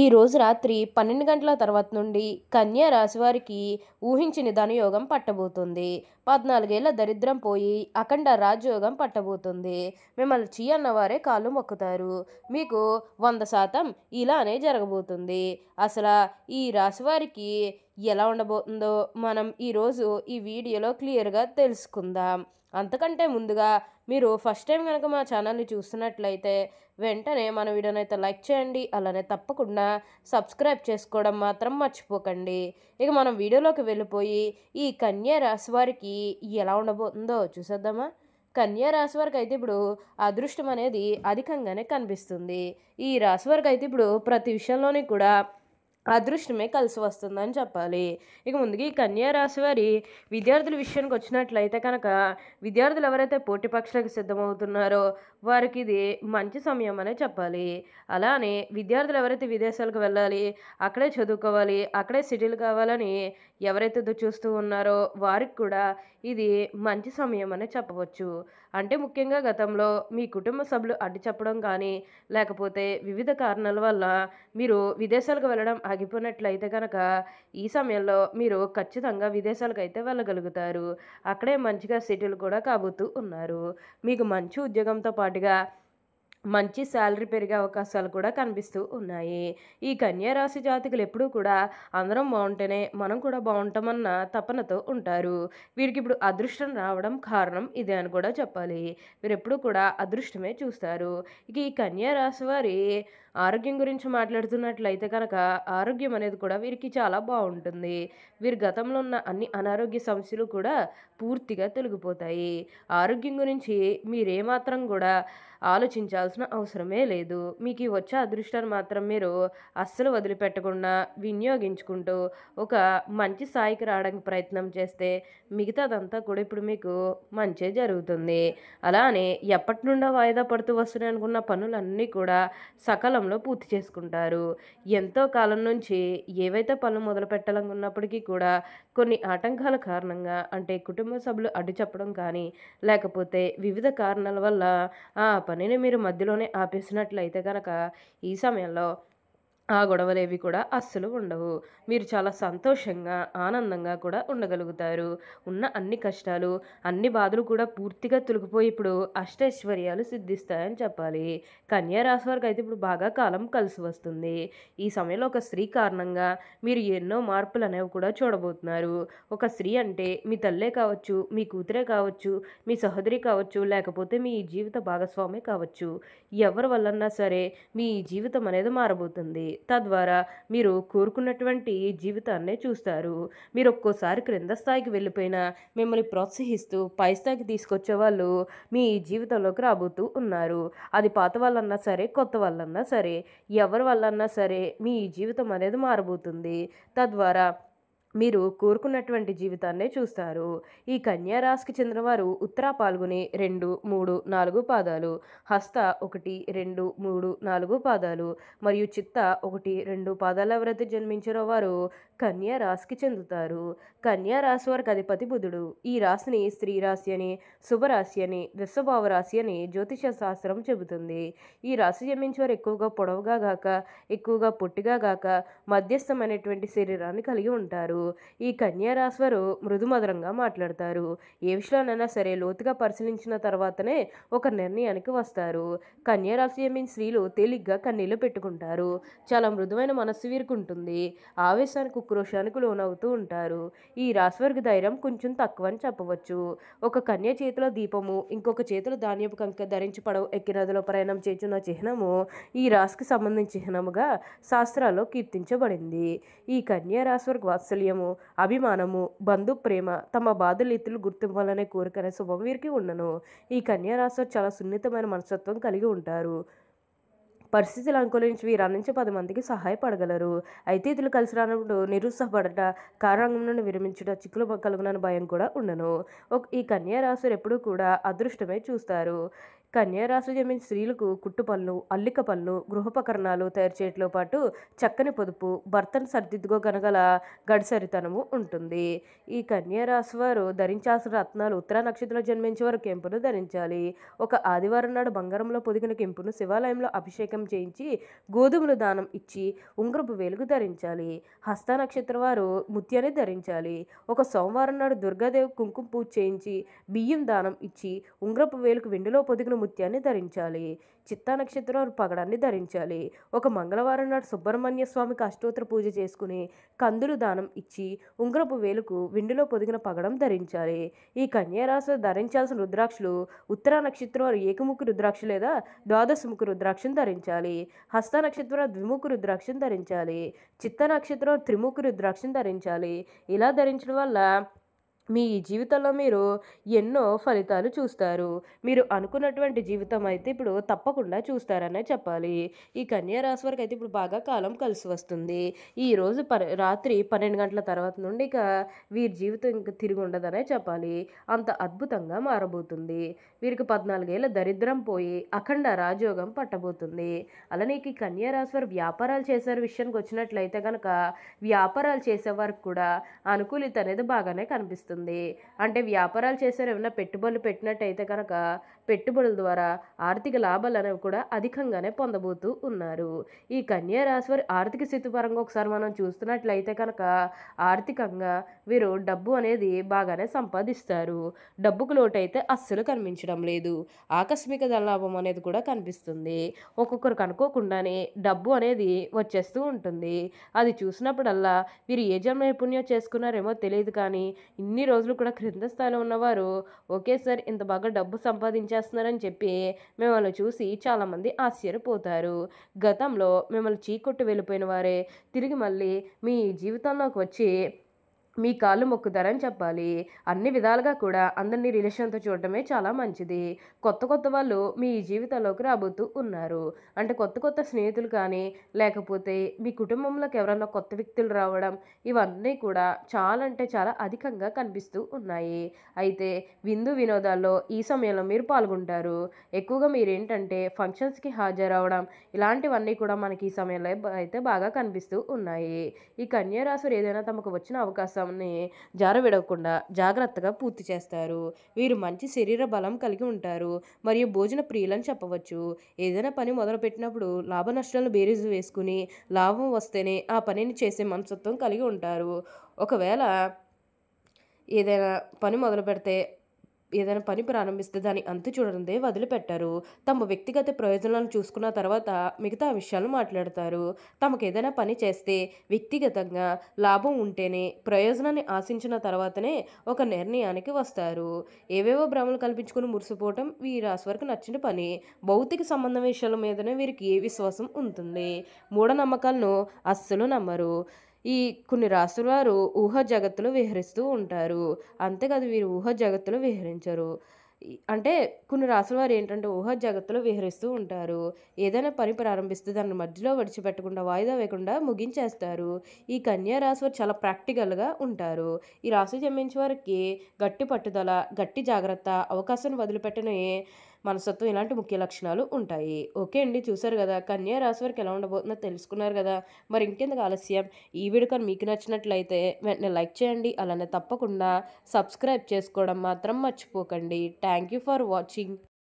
ఈ రోజు రాత్రి 12 గంటల తర్వాత నుండి కన్యా రాశి వారికి ఊహించని ధనయోగం పట్టబోతుంది. 14 ఏళ్ల దరిద్రం పోయి అఖండ రాజయోగం పట్టబోతుంది. మిమ్మల్ని చీ అన్నవారే కాళ్ళు మొక్కుతారు. మీకు 100% ఇలానే జరగబోతుంది. అసలు ఈ రాశి వారికి ఎలా ఉండబోతుందో మనం ఈరోజు ఈ వీడియోలో క్లియర్గా తెలుసుకుందాం. అంతకంటే ముందుగా మీరు ఫస్ట్ టైం కనుక మా ఛానల్ని చూస్తున్నట్లయితే వెంటనే మన వీడియోనైతే లైక్ చేయండి. అలానే తప్పకుండా సబ్స్క్రైబ్ చేసుకోవడం మాత్రం మర్చిపోకండి. ఇక మనం వీడియోలోకి వెళ్ళిపోయి ఈ కన్యా రాశి వారికి ఎలా ఉండబోతుందో చూసేద్దామా. కన్యా రాశి వారికి అయితే ఇప్పుడు అదృష్టం అనేది అధికంగానే కనిపిస్తుంది. ఈ రాశి వారికి అయితే ఇప్పుడు ప్రతి విషయంలోని కూడా అదృష్టమే కలిసి వస్తుందని చెప్పాలి. ఇక ముందుగా ఈ కన్యా రాశి వారి విద్యార్థుల విషయానికి వచ్చినట్లయితే కనుక విద్యార్థులు ఎవరైతే పోటీ పరీక్షలకు సిద్ధమవుతున్నారో వారికి ఇది మంచి సమయం అనే చెప్పాలి. అలానే విద్యార్థులు ఎవరైతే విదేశాలకు వెళ్ళాలి, అక్కడే చదువుకోవాలి, అక్కడే సెటిల్ కావాలని ఎవరైతే చూస్తూ ఉన్నారో వారికి కూడా ఇది మంచి సమయం అనే చెప్పవచ్చు. అంటే ముఖ్యంగా గతంలో మీ కుటుంబ సభ్యులు అడ్డు చెప్పడం కానీ లేకపోతే వివిధ కారణాల వల్ల మీరు విదేశాలకు వెళ్ళడం ఆగిపోయినట్లయితే కనుక ఈ సమయంలో మీరు ఖచ్చితంగా విదేశాలకు అయితే వెళ్ళగలుగుతారు. అక్కడే మంచిగా సెటిల్ కూడా కాబోతూ ఉన్నారు. మీకు మంచి ఉద్యోగంతో పాటుగా మంచి శాలరీ పెరిగే అవకాశాలు కూడా కనిపిస్తూ ఉన్నాయి. ఈ కన్యా రాశి జాతకులు ఎప్పుడూ కూడా అందరం బాగుంటేనే మనం కూడా బాగుంటామన్న తపనతో ఉంటారు. వీరికి ఇప్పుడు అదృష్టం రావడం కారణం ఇదే అని కూడా చెప్పాలి. వీరు ఎప్పుడూ కూడా అదృష్టమే చూస్తారు. ఇక ఈ కన్యా రాశి వారి ఆరోగ్యం గురించి మాట్లాడుతున్నట్లయితే కనుక ఆరోగ్యం అనేది కూడా వీరికి చాలా బాగుంటుంది. వీరి గతంలో ఉన్న అన్ని అనారోగ్య సమస్యలు కూడా పూర్తిగా తొలగిపోతాయి. ఆరోగ్యం గురించి మీరేమాత్రం కూడా ఆలోచించాల్సిన అవసరమే లేదు. మీకు ఈ వచ్చే అదృష్టాన్ని మాత్రం మీరు అస్సలు వదిలిపెట్టకుండా వినియోగించుకుంటూ ఒక మంచి స్థాయికి రావడానికి ప్రయత్నం చేస్తే మిగతాదంతా కూడా ఇప్పుడు మీకు మంచే జరుగుతుంది. అలానే ఎప్పటి నుండో వాయిదా పడుతూ వస్తున్నాయి అనుకున్న పనులన్నీ కూడా సకాలంలో పూర్తి చేసుకుంటారు. ఎంతో కాలం నుంచి ఏవైతే పనులు మొదలు పెట్టాలనుకున్నప్పటికీ కూడా కొన్ని ఆటంకాల కారణంగా అంటే కుటుంబ సభ్యులు అడ్డు చెప్పడం కానీ లేకపోతే వివిధ కారణాల వల్ల ఆ పనిని మీరు మధ్యలోనే ఆపేసినట్లయితే కనుక ఈ సమయంలో ఆ గొడవలేవి కూడా అస్సలు ఉండవు. మీరు చాలా సంతోషంగా ఆనందంగా కూడా ఉండగలుగుతారు. ఉన్న అన్ని కష్టాలు అన్ని బాధలు కూడా పూర్తిగా తొలగిపోయి ఇప్పుడు అష్టైశ్వర్యాలు సిద్ధిస్తాయని చెప్పాలి. కన్యా రాశి వారికి అయితే ఇప్పుడు బాగా కాలం కలిసి వస్తుంది. ఈ సమయంలో ఒక స్త్రీ కారణంగా మీరు ఎన్నో మార్పులు అనేవి కూడా చూడబోతున్నారు. ఒక స్త్రీ అంటే మీ తల్లే కావచ్చు, మీ కూతురే కావచ్చు, మీ సహోదరి కావచ్చు, లేకపోతే మీ జీవిత భాగస్వామే కావచ్చు. ఎవరి వల్లన్నా సరే మీ జీవితం అనేది మారబోతుంది. తద్వారా మీరు కోరుకున్నటువంటి జీవితాన్నే చూస్తారు. మీరు ఒక్కోసారి క్రింద స్థాయికి వెళ్ళిపోయినా మిమ్మల్ని ప్రోత్సహిస్తూ పై స్థాయికి తీసుకొచ్చే వాళ్ళు మీ జీవితంలోకి రాబోతూ ఉన్నారు. అది పాత వాళ్ళన్నా సరే, కొత్త వాళ్ళన్నా సరే, ఎవరి వల్లన్నా సరే మీ జీవితం అనేది మారబోతుంది. తద్వారా మీరు కోరుకున్నటువంటి జీవితాన్నే చూస్తారు. ఈ కన్యా రాశికి చెందినవారు ఉత్తర పాల్గొని 2, 3, 4 పాదాలు, హస్త 1, 2, 3, 4 పాదాలు మరియు చిత్త 1, 2 పాదాలు ఎవరైతే జన్మించారో వారు కన్యా రాశికి చెందుతారు. కన్యా రాశి వారికి అధిపతి బుధుడు. ఈ రాశిని స్త్రీ రాశి అని, శుభరాశి అని, వృషభావ రాశి అని జ్యోతిష శాస్త్రం చెబుతుంది. ఈ రాశి జన్మించేవారు ఎక్కువగా పొడవుగా గాక, ఎక్కువగా పొట్టిగా గాక మధ్యస్థమైనటువంటి శరీరాన్ని కలిగి ఉంటారు. ఈ కన్యా రాశి వారు మృదుమధురంగా మాట్లాడతారు. ఏ విషయంలోనైనా సరే లోతుగా పరిశీలించిన తర్వాతనే ఒక నిర్ణయానికి వస్తారు. కన్యా రాశి జన్మించిన స్త్రీలు తేలిగ్గా కన్నీళ్లు పెట్టుకుంటారు. చాలా మృదువైన మనస్సు వీరికి ఉంటుంది. ఆవేశానికి ఉక్రోషానికి లోనవుతూ ఉంటారు. ఈ రాశి వారికి ధైర్యం కొంచెం తక్కువ అని చెప్పవచ్చు. ఒక కన్య చేతిలో దీపము, ఇంకొక చేతిలో ధాన్యపు కంక ధరించి పడవ ఎక్కి నదిలో ప్రయాణం చేస్తున్న చిహ్నము ఈ రాశికి సంబంధించిన చిహ్నముగా శాస్త్రాల్లో కీర్తించబడింది. ఈ కన్యా రాశి వారికి వాత్సల్యము, అభిమానము, బంధు ప్రేమ, తమ బాధలు ఇతరులు గుర్తింపాలనే కోరికనే శుభం వీరికి ఉండను. ఈ కన్యా రాశి వారు చాలా సున్నితమైన మనస్తత్వం కలిగి ఉంటారు. పరిస్థితులు అనుకూలించి వీరు అందించే 10 మందికి సహాయపడగలరు. అయితే ఇతరులు కలిసి రానప్పుడు నిరుత్సాహపడట, కార్యరంగం నుండి విరమించుట, చిక్కులు కలుగునని భయం కూడా ఉండను. ఈ కన్యా రాశి వారు ఎప్పుడూ కూడా అదృష్టమే చూస్తారు. కన్యా రాశి జన్మించిన స్త్రీలకు కుట్టు పనులు, అల్లిక పనులు, గృహోపకరణాలు తయారు చేయడంతో పాటు చక్కని పొదుపు, భర్తను సరిదిద్దుకోగలగల గడిసరితనము ఉంటుంది. ఈ కన్యా రాశి వారు ధరించాల్సిన రత్నాలు ఉత్తర నక్షత్రంలో జన్మించే వారు కెంపును ధరించాలి. ఒక ఆదివారం నాడు బంగారంలో పొదిగిన కెంపును శివాలయంలో అభిషేకం చేయించి గోధుమలు దానం ఇచ్చి ఉంగరపు వేలుకు ధరించాలి. హస్త నక్షత్రం వారు ముత్యాన్ని ధరించాలి. ఒక సోమవారం నాడు దుర్గాదేవి కుంకుమ పూజ చేయించి బియ్యం దానం ఇచ్చి ఉంగరపు వేలుకు వెండిలో పొదిగిన ముత్యాన్ని ధరించాలి. చిత్తా నక్షత్రం వారు పగడాన్ని ధరించాలి. ఒక మంగళవారం నాడు సుబ్రహ్మణ్య స్వామికి అష్టోత్తర పూజ చేసుకుని కందులు దానం ఇచ్చి ఉంగరపు వేలుకు వెండిలో పొదిగిన పగడం ధరించాలి. ఈ కన్యా రాశి ధరించాల్సిన రుద్రాక్షలు ఉత్తర నక్షత్రం వారు ఏకముఖి రుద్రాక్ష లేదా ద్వాదశముఖి రుద్రాక్షను ధరించాలి. హస్త నక్షత్రం వారు ద్విముఖి రుద్రాక్షను ధరించాలి. చిత్త నక్షత్రం వారు త్రిముఖి రుద్రాక్షను ధరించాలి. ఇలా ధరించడం వల్ల మీ జీవితంలో మీరు ఎన్నో ఫలితాలు చూస్తారు. మీరు అనుకున్నటువంటి జీవితం అయితే ఇప్పుడు తప్పకుండా చూస్తారనే చెప్పాలి. ఈ కన్యా రాశి వారికి అయితే ఇప్పుడు బాగా కాలం కలిసి వస్తుంది. ఈరోజు రాత్రి 12 గంటల తర్వాత నుండి ఇక వీరి జీవితం ఇంక తిరిగి ఉండదనే చెప్పాలి. అంత అద్భుతంగా మారబోతుంది. వీరికి 14 ఏళ్ల దరిద్రం పోయి అఖండ రాజయోగం పట్టబోతుంది. అలానే ఈ కన్యా రాశి వారు వ్యాపారాలు చేసే విషయానికి వచ్చినట్లయితే కనుక వ్యాపారాలు చేసేవారికి కూడా అనుకూలిత అనేది బాగానే కనిపిస్తుంది. అంటే వ్యాపారాలు చేశారు ఏమైనా పెట్టుబడులు పెట్టినట్టయితే కనుక పెట్టుబడుల ద్వారా ఆర్థిక లాభాలు అనేవి కూడా అధికంగానే పొందబోతూ ఉన్నారు. ఈ కన్యా రాశి వారి ఆర్థిక స్థితి పరంగా ఒకసారి మనం చూస్తున్నట్లయితే కనుక ఆర్థికంగా వీరు డబ్బు అనేది బాగానే సంపాదిస్తారు. డబ్బుకు లోటు అయితే అస్సలు కనిపించడం లేదు. ఆకస్మిక ధనలాభం అనేది కూడా కనిపిస్తుంది. ఒక్కొక్కరికి అనుకోకుండానే డబ్బు అనేది వచ్చేస్తూ ఉంటుంది. అది చూసినప్పుడల్లా వీరు ఏ జన్మ నైపుణ్యం చేసుకున్నారేమో తెలియదు కానీ ఇన్ని రోజులు కూడా క్రింద స్థాయిలో ఉన్నవారు ఒకేసారి ఇంత బాగా డబ్బు సంపాదించేస్తున్నారని చెప్పి మిమ్మల్ని చూసి చాలామంది ఆశ్చర్యపోతారు. గతంలో మిమ్మల్ని చీకొట్టి వెళ్ళిపోయిన వారే తిరిగి మళ్ళీ మీ జీవితంలోకి వచ్చి మీ కాళ్ళు మొక్కుతారని చెప్పాలి. అన్ని విధాలుగా కూడా అందరినీ రిలేషన్తో చూడటమే చాలా మంచిది. కొత్త కొత్త వాళ్ళు మీ జీవితంలోకి రాబోతూ ఉన్నారు. అంటే కొత్త కొత్త స్నేహితులు కానీ లేకపోతే మీ కుటుంబంలోకి ఎవరైనా కొత్త వ్యక్తులు రావడం ఇవన్నీ కూడా చాలా అంటే చాలా అధికంగా కనిపిస్తూ ఉన్నాయి. అయితే విందు వినోదాల్లో ఈ సమయంలో మీరు పాల్గొంటారు. ఎక్కువగా మీరేంటంటే ఫంక్షన్స్కి హాజరవడం ఇలాంటివన్నీ కూడా మనకి ఈ సమయంలో అయితే బాగా కనిపిస్తూ ఉన్నాయి. ఈ కన్యా రాశి వారు ఏదైనా తమకు వచ్చిన అవకాశం జారవిడవకుండా జాగ్రత్తగా పూర్తి చేస్తారు. వీరు మంచి శరీర బలం కలిగి ఉంటారు మరియు భోజన ప్రియులని చెప్పవచ్చు. ఏదైనా పని మొదలుపెట్టినప్పుడు లాభ నష్టాలను బేరీజు వేసుకుని లాభం వస్తేనే ఆ పనిని చేసే మనస్తత్వం కలిగి ఉంటారు. ఒకవేళ ఏదైనా పని మొదలు పెడితే ఏదైనా పని ప్రారంభిస్తే దాని అంతు చూడనిదే వదిలిపెట్టారు. తమ వ్యక్తిగత ప్రయోజనాలను చూసుకున్న తర్వాత మిగతా విషయాలు మాట్లాడతారు. తమకు ఏదైనా పని చేస్తే వ్యక్తిగతంగా లాభం ఉంటేనే ప్రయోజనాన్ని ఆశించిన తర్వాతనే ఒక నిర్ణయానికి వస్తారు. ఏవేవో భ్రమలు కల్పించుకుని మురిసిపోవటం ఈ రాశి వారికి నచ్చిన పని. భౌతిక సంబంధం విషయాల మీదనే వీరికి విశ్వాసం ఉంటుంది. మూఢనమ్మకాలను అస్సలు నమ్మరు. ఈ కొన్ని రాశుల వారు ఊహ జగత్తులో విహరిస్తూ ఉంటారు. అంతేకాదు వీరు ఊహ జగత్తులో విహరించరు. అంటే కొన్ని రాశుల వారు ఏంటంటే ఊహ జగత్తులో విహరిస్తూ ఉంటారు. ఏదైనా పని ప్రారంభిస్తే దాన్ని మధ్యలో విడిచిపెట్టకుండా వాయిదా వేయకుండా ముగించేస్తారు. ఈ కన్యా రాశి వారు చాలా ప్రాక్టికల్గా ఉంటారు. ఈ రాశి జన్మించే వారికి గట్టి పట్టుదల, గట్టి జాగ్రత్త, అవకాశాన్ని వదిలిపెట్టని మనస్తత్వం ఇలాంటి ముఖ్య లక్షణాలు ఉంటాయి. ఓకే అండి, చూసారు కదా కన్యా రాశి వారికి ఎలా ఉండబోతుందో తెలుసుకున్నారు కదా. మరి ఇంకెందుకు ఆలస్యం, ఈ వీడియో కానీ మీకు నచ్చినట్లయితే వెంటనే లైక్ చేయండి. అలానే తప్పకుండా సబ్స్క్రైబ్ చేసుకోవడం మాత్రం మర్చిపోకండి. Thank you for watching.